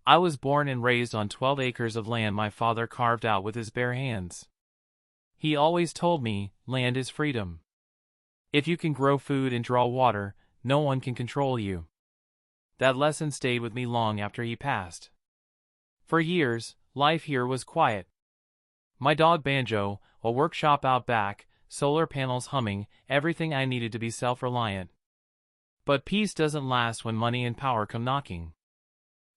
I was born and raised on 12 acres of land my father carved out with his bare hands. He always told me, land is freedom. If you can grow food and draw water, no one can control you. That lesson stayed with me long after he passed. For years, life here was quiet. My dog Banjo, a workshop out back, solar panels humming, everything I needed to be self-reliant. But peace doesn't last when money and power come knocking.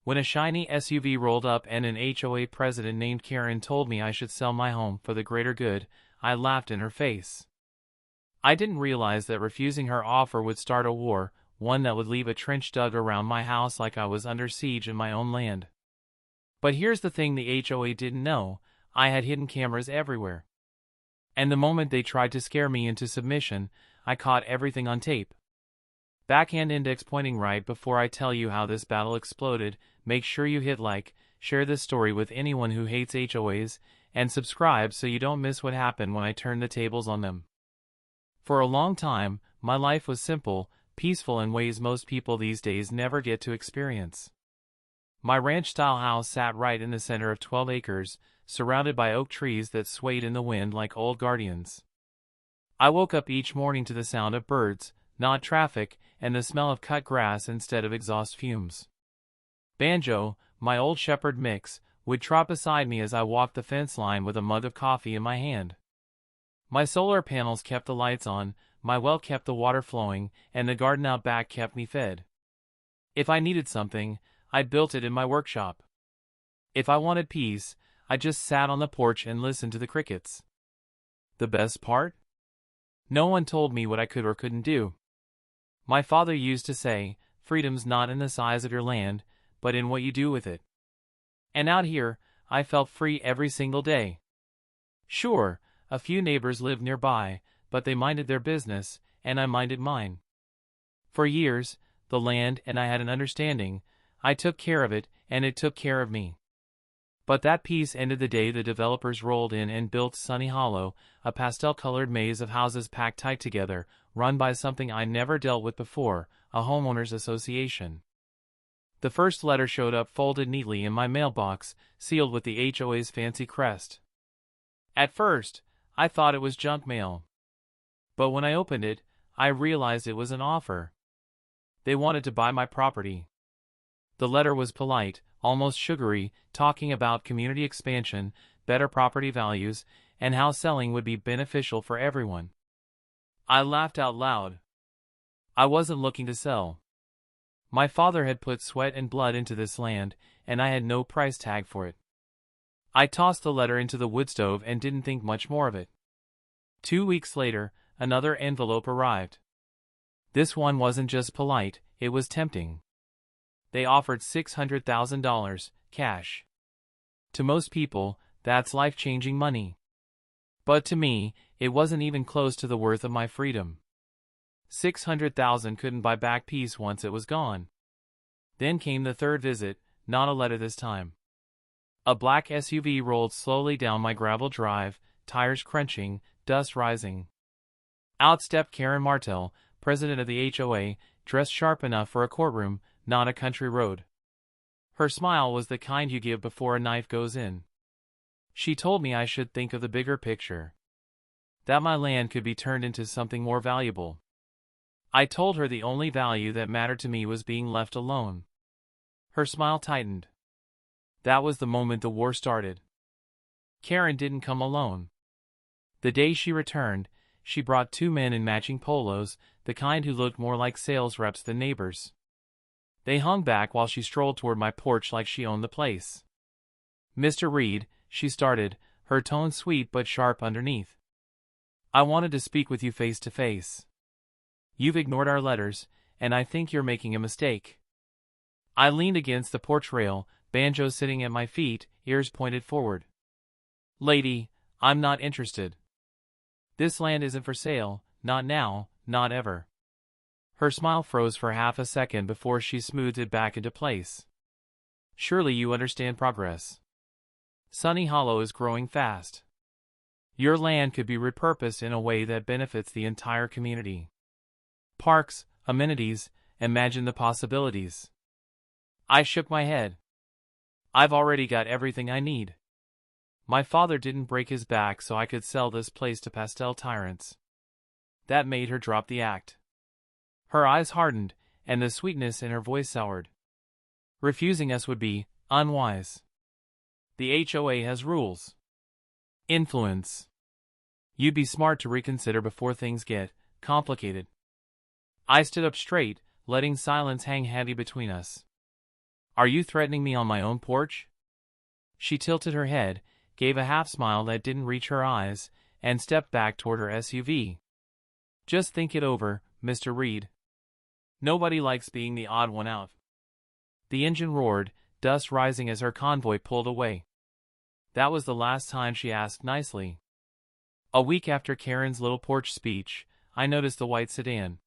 When a shiny SUV rolled up and an HOA president named Karen told me I should sell my home for the greater good, I laughed in her face. I didn't realize that refusing her offer would start a war, one that would leave a trench dug around my house like I was under siege in my own land. But here's the thing the HOA didn't know: I had hidden cameras everywhere. And the moment they tried to scare me into submission, I caught everything on tape. Backhand index pointing right before I tell you how this battle exploded, make sure you hit like, share this story with anyone who hates HOAs, and subscribe so you don't miss what happened when I turned the tables on them. For a long time, my life was simple, peaceful in ways most people these days never get to experience. My ranch-style house sat right in the center of 12 acres, surrounded by oak trees that swayed in the wind like old guardians. I woke up each morning to the sound of birds, not traffic, and the smell of cut grass instead of exhaust fumes. Banjo, my old shepherd mix, would trot beside me as I walked the fence line with a mug of coffee in my hand. My solar panels kept the lights on, my well kept the water flowing, and the garden out back kept me fed. If I needed something, I built it in my workshop. If I wanted peace, I just sat on the porch and listened to the crickets. The best part? No one told me what I could or couldn't do. My father used to say, freedom's not in the size of your land, but in what you do with it. And out here, I felt free every single day. Sure, a few neighbors lived nearby, but they minded their business, and I minded mine. For years, the land and I had an understanding. I took care of it, and it took care of me. But that peace ended the day the developers rolled in and built Sunny Hollow, a pastel-colored maze of houses packed tight together, run by something I never dealt with before, a homeowners association. The first letter showed up folded neatly in my mailbox, sealed with the HOA's fancy crest. At first, I thought it was junk mail. But when I opened it, I realized it was an offer. They wanted to buy my property. The letter was polite, almost sugary, talking about community expansion, better property values, and how selling would be beneficial for everyone. I laughed out loud. I wasn't looking to sell. My father had put sweat and blood into this land, and I had no price tag for it. I tossed the letter into the wood stove and didn't think much more of it. 2 weeks later, another envelope arrived. This one wasn't just polite, it was tempting. They offered $600,000, cash. To most people, that's life-changing money. But to me, it wasn't even close to the worth of my freedom. $600,000 couldn't buy back peace once it was gone. Then came the third visit, not a letter this time. A black SUV rolled slowly down my gravel drive, tires crunching, dust rising. Out stepped Karen Martell, president of the HOA, dressed sharp enough for a courtroom, not a country road. Her smile was the kind you give before a knife goes in. She told me I should think of the bigger picture. That my land could be turned into something more valuable. I told her the only value that mattered to me was being left alone. Her smile tightened. That was the moment the war started. Karen didn't come alone. The day she returned, she brought 2 men in matching polos, the kind who looked more like sales reps than neighbors. They hung back while she strolled toward my porch like she owned the place. Mr. Reed, she started, her tone sweet but sharp underneath. I wanted to speak with you face to face. You've ignored our letters, and I think you're making a mistake. I leaned against the porch rail, Banjo sitting at my feet, ears pointed forward. Lady, I'm not interested. This land isn't for sale, not now, not ever. Her smile froze for half a second before she smoothed it back into place. Surely you understand progress. Sunny Hollow is growing fast. Your land could be repurposed in a way that benefits the entire community. Parks, amenities, imagine the possibilities. I shook my head. I've already got everything I need. My father didn't break his back so I could sell this place to pastel tyrants. That made her drop the act. Her eyes hardened, and the sweetness in her voice soured. Refusing us would be unwise. The HOA has rules. Influence. You'd be smart to reconsider before things get complicated. I stood up straight, letting silence hang heavy between us. Are you threatening me on my own porch? She tilted her head, gave a half smile that didn't reach her eyes, and stepped back toward her SUV. Just think it over, Mr. Reed. Nobody likes being the odd one out. The engine roared, dust rising as her convoy pulled away. That was the last time she asked nicely. A week after Karen's little porch speech, I noticed the white sedan.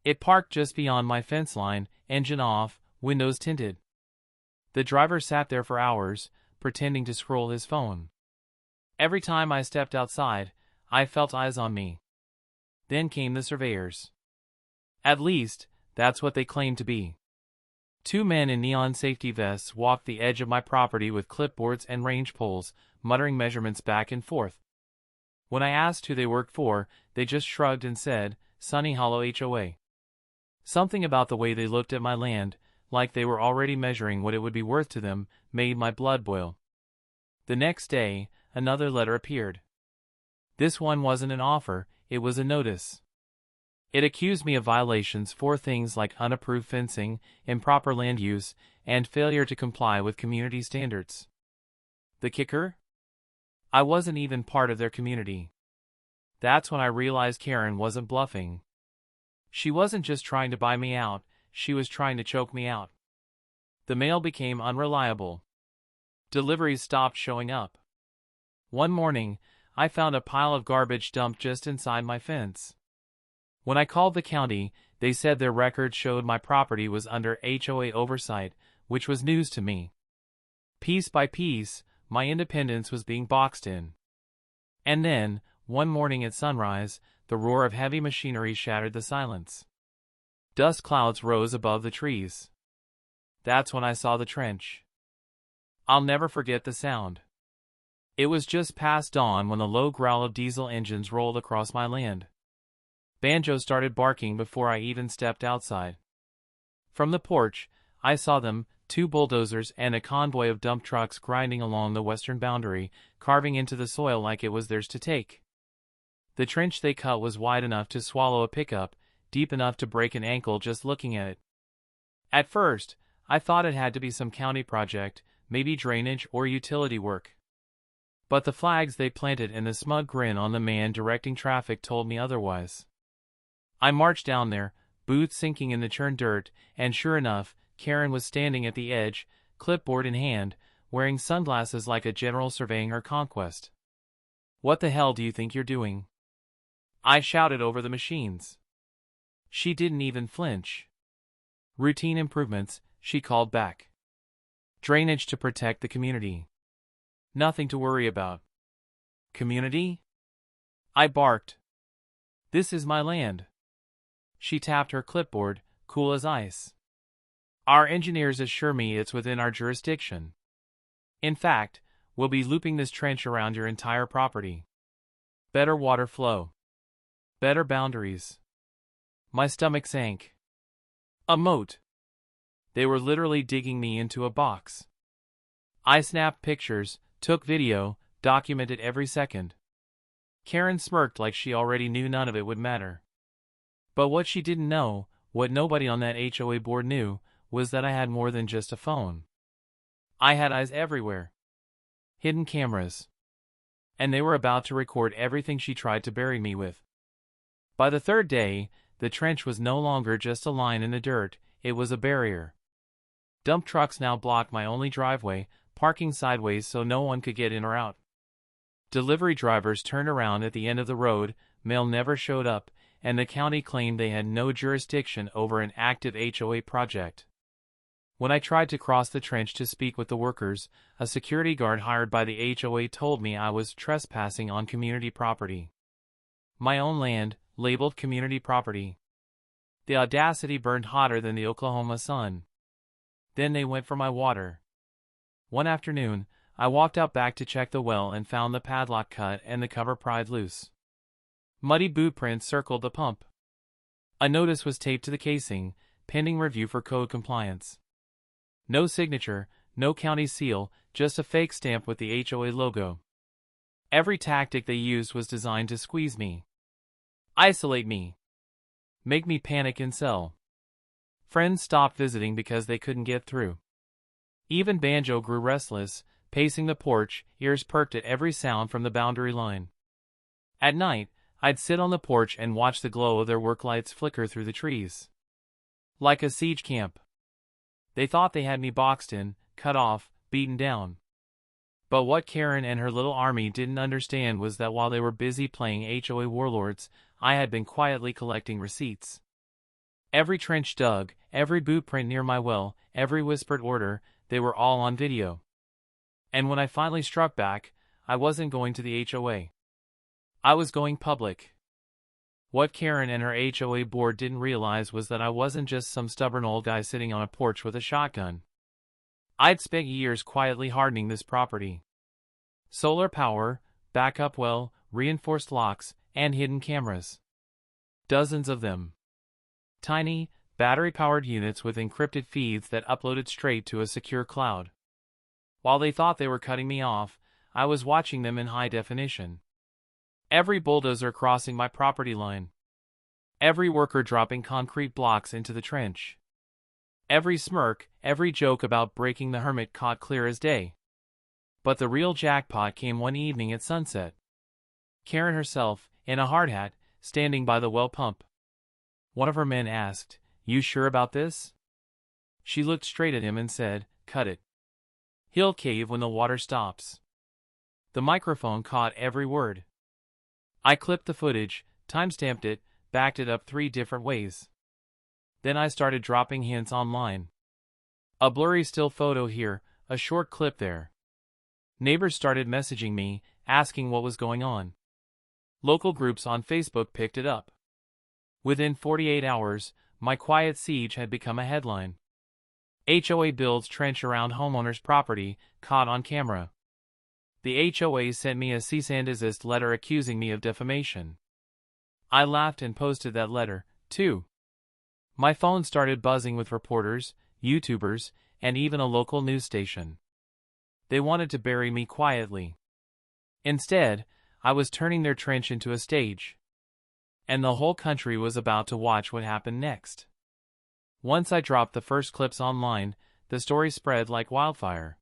It parked just beyond my fence line, engine off, windows tinted. The driver sat there for hours, pretending to scroll his phone. Every time I stepped outside, I felt eyes on me. Then came the surveyors. At least, that's what they claimed to be. Two men in neon safety vests walked the edge of my property with clipboards and range poles, muttering measurements back and forth. When I asked who they worked for, they just shrugged and said, Sunny Hollow HOA. Something about the way they looked at my land, like they were already measuring what it would be worth to them, made my blood boil. The next day, another letter appeared. This one wasn't an offer, it was a notice. It accused me of violations for things like unapproved fencing, improper land use, and failure to comply with community standards. The kicker? I wasn't even part of their community. That's when I realized Karen wasn't bluffing. She wasn't just trying to buy me out, she was trying to choke me out. The mail became unreliable. Deliveries stopped showing up. One morning, I found a pile of garbage dumped just inside my fence. When I called the county, they said their records showed my property was under HOA oversight, which was news to me. Piece by piece, my independence was being boxed in. And then, one morning at sunrise, the roar of heavy machinery shattered the silence. Dust clouds rose above the trees. That's when I saw the trench. I'll never forget the sound. It was just past dawn when the low growl of diesel engines rolled across my land. Banjos started barking before I even stepped outside. From the porch, I saw them, two bulldozers and a convoy of dump trucks grinding along the western boundary, carving into the soil like it was theirs to take. The trench they cut was wide enough to swallow a pickup, deep enough to break an ankle just looking at it. At first, I thought it had to be some county project, maybe drainage or utility work. But the flags they planted and the smug grin on the man directing traffic told me otherwise. I marched down there, boots sinking in the churned dirt, and sure enough, Karen was standing at the edge, clipboard in hand, wearing sunglasses like a general surveying her conquest. What the hell do you think you're doing? I shouted over the machines. She didn't even flinch. Routine improvements, she called back. Drainage to protect the community. Nothing to worry about. Community? I barked. This is my land. She tapped her clipboard, cool as ice. Our engineers assure me it's within our jurisdiction. In fact, we'll be looping this trench around your entire property. Better water flow. Better boundaries. My stomach sank. A moat. They were literally digging me into a box. I snapped pictures, took video, documented every second. Karen smirked like she already knew none of it would matter. But what she didn't know, what nobody on that HOA board knew, was that I had more than just a phone. I had eyes everywhere. Hidden cameras. And they were about to record everything she tried to bury me with. By the third day, the trench was no longer just a line in the dirt, it was a barrier. Dump trucks now blocked my only driveway, parking sideways so no one could get in or out. Delivery drivers turned around at the end of the road, mail never showed up, and the county claimed they had no jurisdiction over an active HOA project. When I tried to cross the trench to speak with the workers, a security guard hired by the HOA told me I was trespassing on community property. My own land, labeled community property. The audacity burned hotter than the Oklahoma sun. Then they went for my water. One afternoon, I walked out back to check the well and found the padlock cut and the cover pried loose. Muddy boot prints circled the pump. A notice was taped to the casing, pending review for code compliance. No signature, no county seal, just a fake stamp with the HOA logo. Every tactic they used was designed to squeeze me, isolate me, make me panic and sell. Friends stopped visiting because they couldn't get through. Even Banjo grew restless, pacing the porch, ears perked at every sound from the boundary line. At night, I'd sit on the porch and watch the glow of their work lights flicker through the trees. Like a siege camp. They thought they had me boxed in, cut off, beaten down. But what Karen and her little army didn't understand was that while they were busy playing HOA warlords, I had been quietly collecting receipts. Every trench dug, every boot print near my well, every whispered order, they were all on video. And when I finally struck back, I wasn't going to the HOA. I was going public. What Karen and her HOA board didn't realize was that I wasn't just some stubborn old guy sitting on a porch with a shotgun. I'd spent years quietly hardening this property. Solar power, backup well, reinforced locks, and hidden cameras. Dozens of them. Tiny, battery-powered units with encrypted feeds that uploaded straight to a secure cloud. While they thought they were cutting me off, I was watching them in high definition. Every bulldozer crossing my property line. Every worker dropping concrete blocks into the trench. Every smirk, every joke about breaking the hermit caught clear as day. But the real jackpot came one evening at sunset. Karen herself, in a hard hat, standing by the well pump. One of her men asked, "You sure about this?" She looked straight at him and said, "Cut it. He'll cave when the water stops." The microphone caught every word. I clipped the footage, timestamped it, backed it up 3 different ways. Then I started dropping hints online. A blurry still photo here, a short clip there. Neighbors started messaging me, asking what was going on. Local groups on Facebook picked it up. Within 48 hours, my quiet siege had become a headline. HOA builds trench around homeowner's property, caught on camera. The HOA sent me a cease and desist letter accusing me of defamation. I laughed and posted that letter, too. My phone started buzzing with reporters, YouTubers, and even a local news station. They wanted to bury me quietly. Instead, I was turning their trench into a stage. And the whole country was about to watch what happened next. Once I dropped the first clips online, the story spread like wildfire.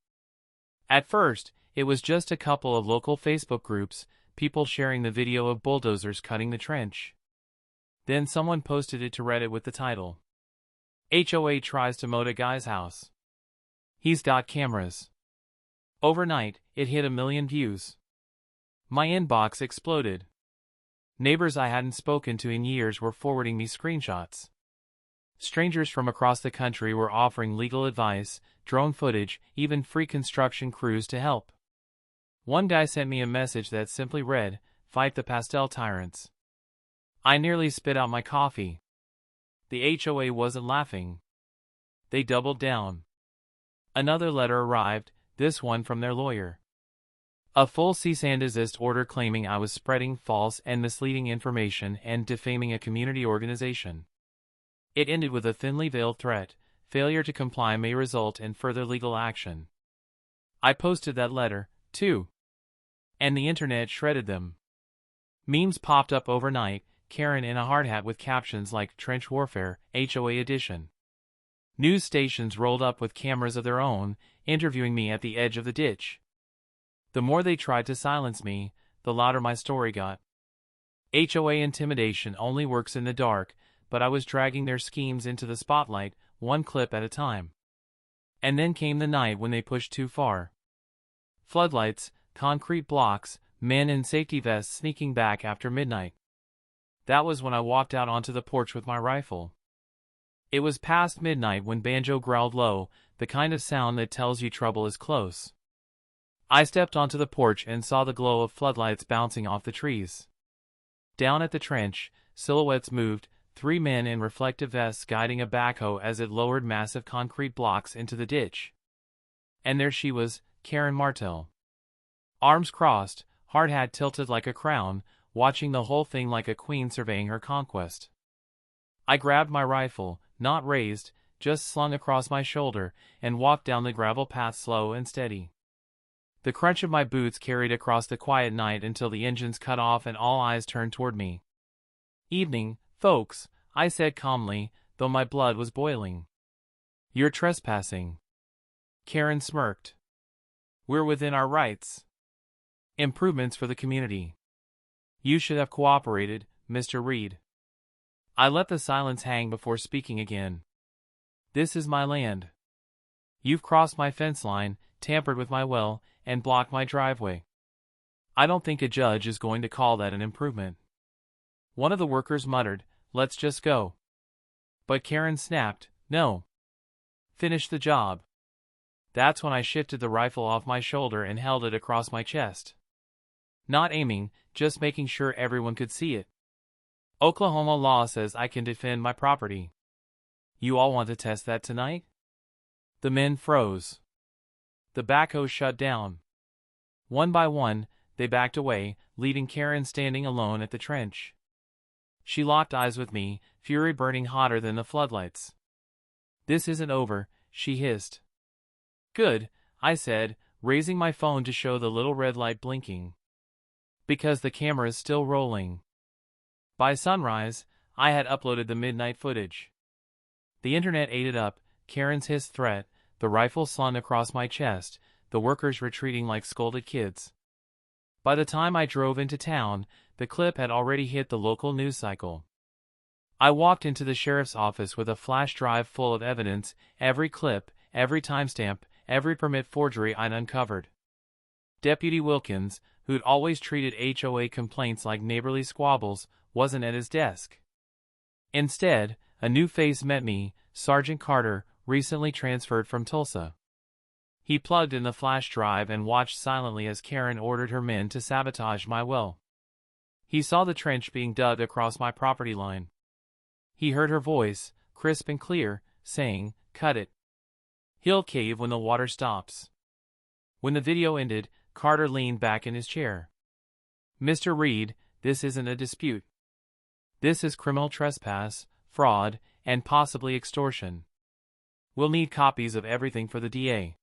At first, it was just a couple of local Facebook groups, people sharing the video of bulldozers cutting the trench. Then someone posted it to Reddit with the title, "HOA tries to moat a guy's house. He's got cameras." Overnight, it hit 1 million views. My inbox exploded. Neighbors I hadn't spoken to in years were forwarding me screenshots. Strangers from across the country were offering legal advice, drone footage, even free construction crews to help. One guy sent me a message that simply read, "Fight the pastel tyrants." I nearly spit out my coffee. The HOA wasn't laughing. They doubled down. Another letter arrived, this one from their lawyer. A full cease and desist order claiming I was spreading false and misleading information and defaming a community organization. It ended with a thinly veiled threat: failure to comply may result in further legal action. I posted that letter, too. And the internet shredded them. Memes popped up overnight, Karen in a hard hat with captions like "Trench Warfare, HOA Edition." News stations rolled up with cameras of their own, interviewing me at the edge of the ditch. The more they tried to silence me, the louder my story got. HOA intimidation only works in the dark, but I was dragging their schemes into the spotlight, one clip at a time. And then came the night when they pushed too far. Floodlights, concrete blocks, men in safety vests sneaking back after midnight. That was when I walked out onto the porch with my rifle. It was past midnight when Banjo growled low, the kind of sound that tells you trouble is close. I stepped onto the porch and saw the glow of floodlights bouncing off the trees. Down at the trench, silhouettes moved, 3 men in reflective vests guiding a backhoe as it lowered massive concrete blocks into the ditch. And there she was, Karen Martell. Arms crossed, hard hat tilted like a crown, watching the whole thing like a queen surveying her conquest. I grabbed my rifle, not raised, just slung across my shoulder, and walked down the gravel path slow and steady. The crunch of my boots carried across the quiet night until the engines cut off and all eyes turned toward me. "Evening, folks," I said calmly, though my blood was boiling. "You're trespassing." Karen smirked. "We're within our rights. Improvements for the community. You should have cooperated, Mr. Reed." I let the silence hang before speaking again. "This is my land. You've crossed my fence line, tampered with my well, and blocked my driveway. I don't think a judge is going to call that an improvement." One of the workers muttered, "Let's just go." But Karen snapped, "No. Finish the job." That's when I shifted the rifle off my shoulder and held it across my chest. Not aiming, just making sure everyone could see it. "Oklahoma law says I can defend my property. You all want to test that tonight?" The men froze. The backhoe shut down. One by one, they backed away, leaving Karen standing alone at the trench. She locked eyes with me, fury burning hotter than the floodlights. "This isn't over," she hissed. "Good," I said, raising my phone to show the little red light blinking. "Because the camera's still rolling." By sunrise, I had uploaded the midnight footage. The internet ate it up, Karen's hissed threat, the rifle slung across my chest, the workers retreating like scolded kids. By the time I drove into town, the clip had already hit the local news cycle. I walked into the sheriff's office with a flash drive full of evidence, every clip, every timestamp, every permit forgery I'd uncovered. Deputy Wilkins, who'd always treated HOA complaints like neighborly squabbles, wasn't at his desk. Instead, a new face met me, Sergeant Carter, recently transferred from Tulsa. He plugged in the flash drive and watched silently as Karen ordered her men to sabotage my well. He saw the trench being dug across my property line. He heard her voice, crisp and clear, saying, "Cut it. He'll cave when the water stops." When the video ended, Carter leaned back in his chair. "Mr. Reed, this isn't a dispute. This is criminal trespass, fraud, and possibly extortion. We'll need copies of everything for the DA."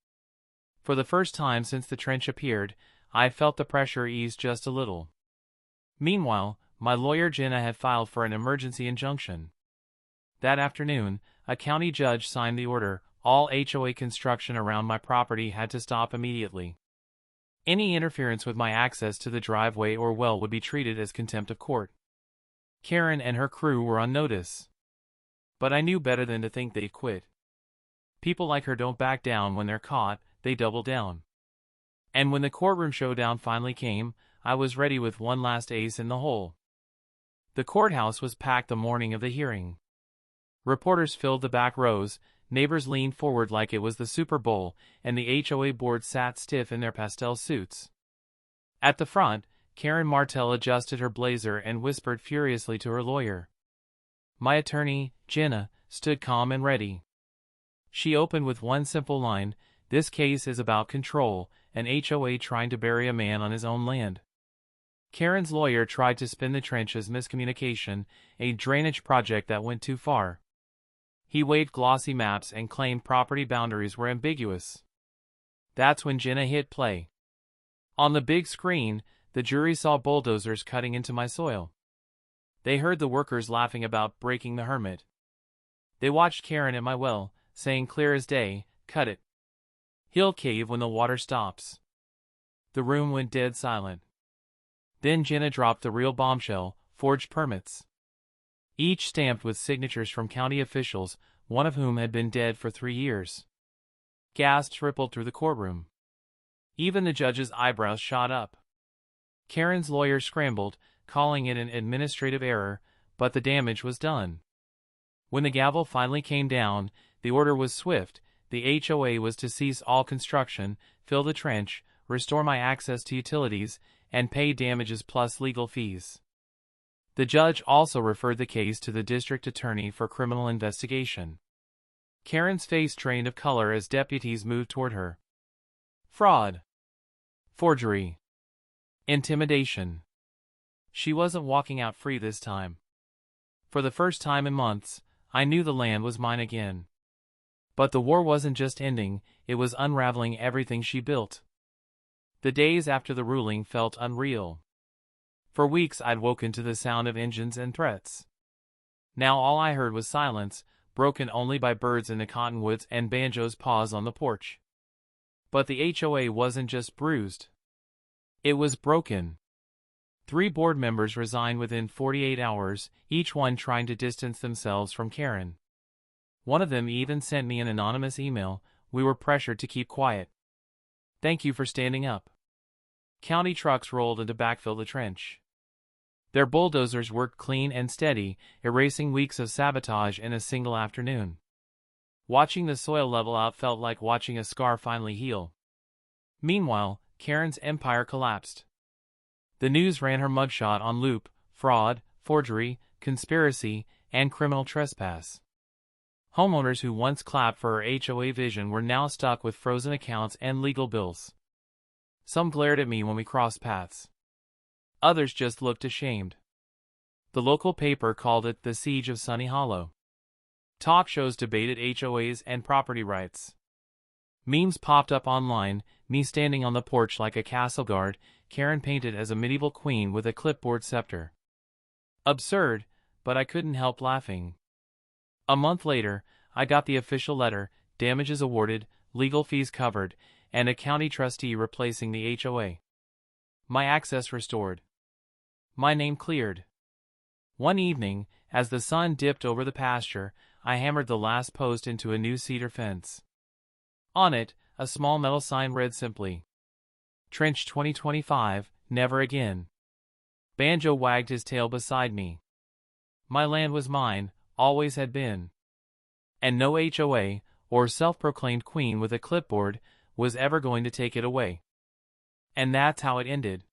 For the first time since the trench appeared, I felt the pressure ease just a little. Meanwhile, my lawyer Jenna had filed for an emergency injunction. That afternoon, a county judge signed the order. All HOA construction around my property had to stop immediately. Any interference with my access to the driveway or well would be treated as contempt of court. Karen and her crew were on notice. But I knew better than to think they'd quit. People like her don't back down when they're caught, they double down. And when the courtroom showdown finally came, I was ready with one last ace in the hole. The courthouse was packed the morning of the hearing. Reporters filled the back rows, neighbors leaned forward like it was the Super Bowl, and the HOA board sat stiff in their pastel suits. At the front, Karen Martell adjusted her blazer and whispered furiously to her lawyer. My attorney, Jenna, stood calm and ready. She opened with one simple line, "This case is about control, an HOA trying to bury a man on his own land." Karen's lawyer tried to spin the trench as miscommunication, a drainage project that went too far. He waved glossy maps and claimed property boundaries were ambiguous. That's when Jenna hit play. On the big screen, the jury saw bulldozers cutting into my soil. They heard the workers laughing about breaking the hermit. They watched Karen at my well, saying clear as day, "Cut it. He'll cave when the water stops." The room went dead silent. Then Jenna dropped the real bombshell, forged permits. Each stamped with signatures from county officials, one of whom had been dead for 3 years. Gasps rippled through the courtroom. Even the judge's eyebrows shot up. Karen's lawyer scrambled, calling it an administrative error, but the damage was done. When the gavel finally came down, the order was swift. The HOA was to cease all construction, fill the trench, restore my access to utilities, and pay damages plus legal fees. The judge also referred the case to the district attorney for criminal investigation. Karen's face drained of color as deputies moved toward her. Fraud. Forgery. Intimidation. She wasn't walking out free this time. For the first time in months, I knew the land was mine again. But the war wasn't just ending, it was unraveling everything she built. The days after the ruling felt unreal. For weeks I'd woken to the sound of engines and threats. Now all I heard was silence, broken only by birds in the cottonwoods and Banjo's paws on the porch. But the HOA wasn't just bruised. It was broken. 3 board members resigned within 48 hours, each one trying to distance themselves from Karen. One of them even sent me an anonymous email. We were pressured to keep quiet. Thank you for standing up. County trucks rolled in to backfill the trench. Their bulldozers worked clean and steady, erasing weeks of sabotage in a single afternoon. Watching the soil level out felt like watching a scar finally heal. Meanwhile, Karen's empire collapsed. The news ran her mugshot on loop: fraud, forgery, conspiracy, and criminal trespass. Homeowners who once clapped for her HOA vision were now stuck with frozen accounts and legal bills. Some glared at me when we crossed paths. Others just looked ashamed. The local paper called it the Siege of Sunny Hollow. Talk shows debated HOAs and property rights. Memes popped up online, me standing on the porch like a castle guard, Karen painted as a medieval queen with a clipboard scepter. Absurd, but I couldn't help laughing. A month later, I got the official letter: damages awarded, legal fees covered, and a county trustee replacing the HOA. My access restored. My name cleared. One evening, as the sun dipped over the pasture, I hammered the last post into a new cedar fence. On it, a small metal sign read simply: Trench 2025, never again. Banjo wagged his tail beside me. My land was mine, always had been. And no HOA, or self-proclaimed queen with a clipboard, was ever going to take it away. And that's how it ended.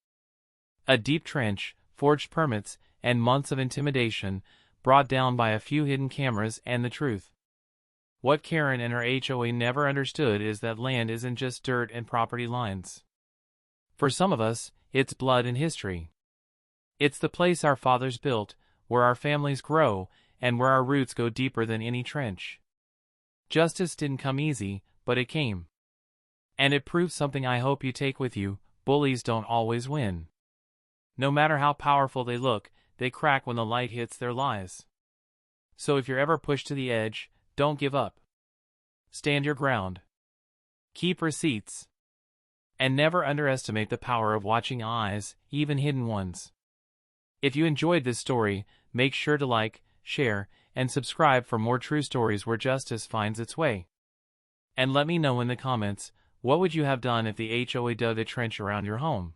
A deep trench, forged permits, and months of intimidation, brought down by a few hidden cameras and the truth. What Karen and her HOA never understood is that land isn't just dirt and property lines. For some of us, it's blood and history. It's the place our fathers built, where our families grow, and where our roots go deeper than any trench. Justice didn't come easy, but it came. And it proves something I hope you take with you: bullies don't always win. No matter how powerful they look, they crack when the light hits their lies. So if you're ever pushed to the edge, don't give up. Stand your ground. Keep receipts. And never underestimate the power of watching eyes, even hidden ones. If you enjoyed this story, make sure to like, share, and subscribe for more true stories where justice finds its way. And let me know in the comments, what would you have done if the HOA dug a trench around your home?